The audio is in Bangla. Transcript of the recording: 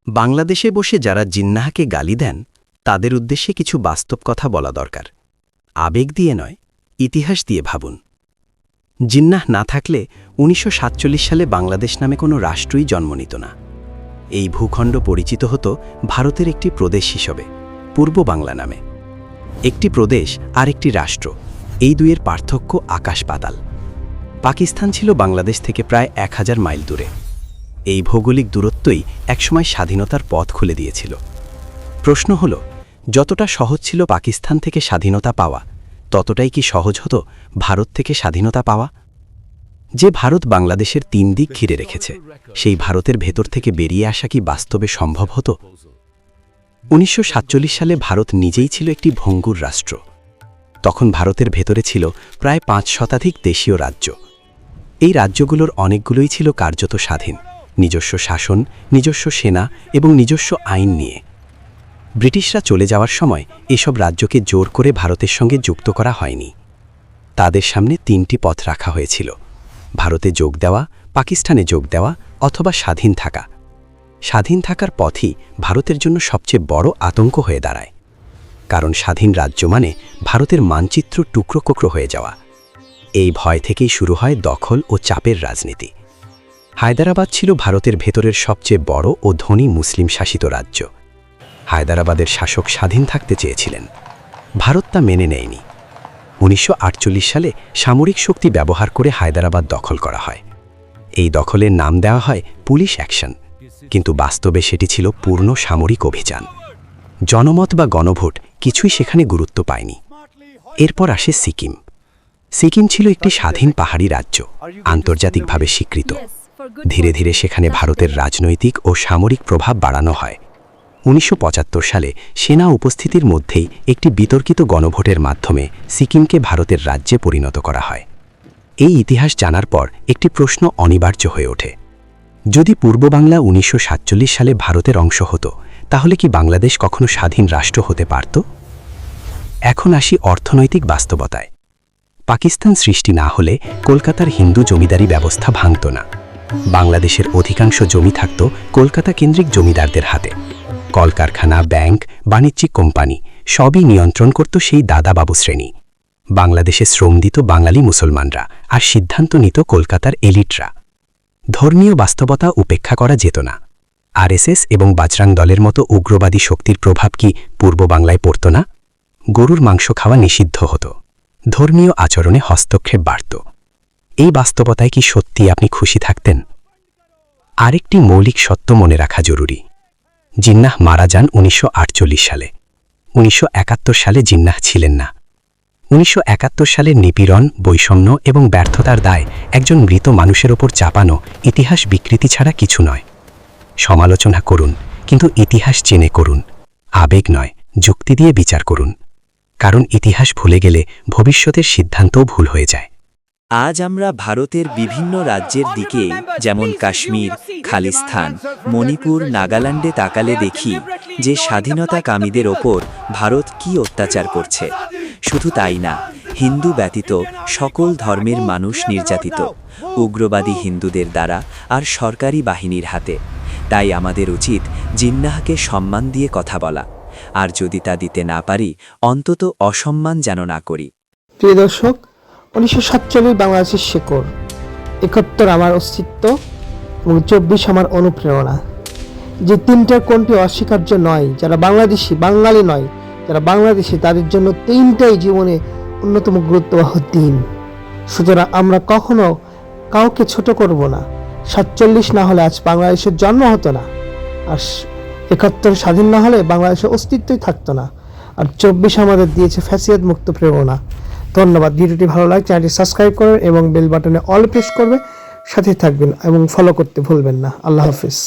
বাংলাদেশে বসে যারা জিন্নাহকে গালি দেন তাদের উদ্দেশ্যে কিছু বাস্তব কথা বলা দরকার। আবেগ দিয়ে নয়, ইতিহাস দিয়ে ভাবুন। জিন্নাহ না থাকলে ১৯৪৭ সালে বাংলাদেশ নামে কোনো রাষ্ট্রই জন্ম নিত না। এই ভূখণ্ড পরিচিত হতো ভারতের একটি প্রদেশ হিসেবে, পূর্ব বাংলা নামে। একটি প্রদেশ আর একটি রাষ্ট্র, এই দুইয়ের পার্থক্য আকাশ পাতাল। পাকিস্তান ছিল বাংলাদেশ থেকে প্রায় ১০০০ মাইল দূরে। এই ভৌগোলিক দূরত্বই একসময় স্বাধীনতার পথ খুলে দিয়েছিল। প্রশ্ন হল, যতটা সহজ ছিল পাকিস্তান থেকে স্বাধীনতা পাওয়া, ততটাই কি সহজ হতো ভারত থেকে স্বাধীনতা পাওয়া? যে ভারত বাংলাদেশের ৩ দিক ঘিরে রেখেছে, সেই ভারতের ভেতর থেকে বেরিয়ে আসা কি বাস্তবে সম্ভব হতো? ১৯৪৭ সালে ভারত নিজেই ছিল একটি ভঙ্গুর রাষ্ট্র। তখন ভারতের ভেতরে ছিল প্রায় ৫ শতাধিক দেশীয় রাজ্য। এই রাজ্যগুলোর অনেকগুলোই ছিল কার্যত স্বাধীন, নিজস্ব শাসন, নিজস্ব সেনা এবং নিজস্ব আইন নিয়ে। ব্রিটিশরা চলে যাওয়ার সময় এসব রাজ্যকে জোর করে ভারতের সঙ্গে যুক্ত করা হয়নি। তাদের সামনে ৩টি পথ রাখা হয়েছিল: ভারতে যোগ দেওয়া, পাকিস্তানে যোগ দেওয়া অথবা স্বাধীন থাকা। স্বাধীন থাকার পথই ভারতের জন্য সবচেয়ে বড় আতঙ্ক হয়ে দাঁড়ায়, কারণ স্বাধীন রাজ্য মানে ভারতের মানচিত্র টুকরো হয়ে যাওয়া। এই ভয় থেকেই শুরু হয় দখল ও চাপের রাজনীতি। হায়দ্রাবাদ ছিল ভারতের ভেতরের সবচেয়ে বড় ও ধনী মুসলিম শাসিত রাজ্য। হায়দ্রাবাদের শাসক স্বাধীন থাকতে চেয়েছিলেন, ভারত তা মেনে নেয়নি। ১৯৪৮ সালে সামরিক শক্তি ব্যবহার করে হায়দ্রাবাদ দখল করা হয়। এই দখলের নাম দেওয়া হয় পুলিশ অ্যাকশন, কিন্তু বাস্তবে সেটি ছিল পূর্ণ সামরিক অভিযান। জনমত বা গণভোট কিছুই সেখানে গুরুত্ব পায়নি। এরপর আসে সিকিম। সিকিম ছিল একটি স্বাধীন পাহাড়ি রাজ্য, আন্তর্জাতিকভাবে স্বীকৃত। ধীরে ধীরে সেখানে ভারতের রাজনৈতিক ও সামরিক প্রভাব বাড়ানো হয়। ১৯৭৫ সালে সেনা উপস্থিতির মধ্যেই একটি বিতর্কিত গণভোটের মাধ্যমে সিকিমকে ভারতের রাজ্যে পরিণত করা হয়। এই ইতিহাস জানার পর একটি প্রশ্ন অনিবার্য হয়ে ওঠে: যদি পূর্ব বাংলা ১৯৪৭ সালে ভারতের অংশ হতো, তাহলে কি বাংলাদেশ কখনো স্বাধীন রাষ্ট্র হতে পারত? এখন আসি অর্থনৈতিক বাস্তবতায়। পাকিস্তান সৃষ্টি না হলে কলকাতার হিন্দু জমিদারি ব্যবস্থা ভাঙত না। বাংলাদেশের অধিকাংশ জমি থাকত কলকাতা কেন্দ্রিক জমিদারদের হাতে। কলকারখানা, ব্যাংক, বাণিজ্যিক কোম্পানি সবই নিয়ন্ত্রণ করত সেই দাদাবাবু শ্রেণী। বাংলাদেশে শ্রম দিত বাঙালি মুসলমানরা, আর সিদ্ধান্ত নিত কলকাতার এলিটরা। ধর্মীয় বাস্তবতা উপেক্ষা করা যেত না। আরএসএস এবং বাজরাং দলের মতো উগ্রবাদী শক্তির প্রভাব কি পূর্ব বাংলায় পড়ত না? গরুর মাংস খাওয়া নিষিদ্ধ হতো, ধর্মীয় আচরণে হস্তক্ষেপ বাড়ত। এই বাস্তবতায় কি সত্যি আপনি খুশি থাকতেন? আরেকটি মৌলিক সত্য মনে রাখা জরুরি: জিন্নাহ মারা যান ১৯৪৮ সালে। ১৯৭১ সালে জিন্নাহ ছিলেন না। ১৯৭১ সালের নিপীড়ন, বৈষম্য এবং ব্যর্থতার দায় একজন মৃত মানুষের ওপর চাপানো ইতিহাস বিকৃতি ছাড়া কিছু নয়। সমালোচনা করুন, কিন্তু ইতিহাস জেনে করুন। আবেগ নয়, যুক্তি দিয়ে বিচার করুন। কারণ ইতিহাস ভুলে গেলে ভবিষ্যতের সিদ্ধান্তও ভুল হয়ে যায়। আজ আমরা ভারতের বিভিন্ন রাজ্যের দিকে, যেমন কাশ্মীর, খালিস্তান, মণিপুর, নাগাল্যান্ডে তাকালে দেখি যে স্বাধীনতাকামীদের ওপর ভারত কি অত্যাচার করছে। শুধু তাই না, হিন্দু ব্যতীত সকল ধর্মের মানুষ নির্যাতিত, উগ্রবাদী হিন্দুদের দ্বারা আর সরকারি বাহিনীর হাতে। তাই আমাদের উচিত জিন্নাহকে সম্মান দিয়ে কথা বলা, আর যদি তা দিতে না পারি, অন্তত অসম্মান যেন না করি। প্রিয় দর্শক, ১৯৪৭ বাংলাদেশের শেকড়, ৭১ আমার অস্তিত্ব এবং ২৪ আমার অনুপ্রেরণা। যে তিনটার কোনটি অস্বীকার্য নয়, যারা বাংলাদেশি, বাঙালি নয়, যারা বাংলাদেশি, তাদের জন্য তিনটাই জীবনে অন্যতম গুরুত্ববহ দিন। সুতরাং আমরা কখনো কাউকে ছোট করব না। ৪৭ না হলে আজ বাংলাদেশের জন্ম হতো না, আর ৭১ স্বাধীন না হলে বাংলাদেশের অস্তিত্বই থাকতো না, আর ২৪ আমাদের দিয়েছে ফ্যাসিবাদ মুক্ত প্রেরণা। ধন্যবাদ। ভিডিওটি ভালো লাগে চ্যানেলটি সাবস্ক্রাইব করবেন এবং বেল বাটনে অল প্রেস করবে, সাথে থাকবেন এবং ফলো করতে ভুলবেন না। আল্লাহ হাফিজ।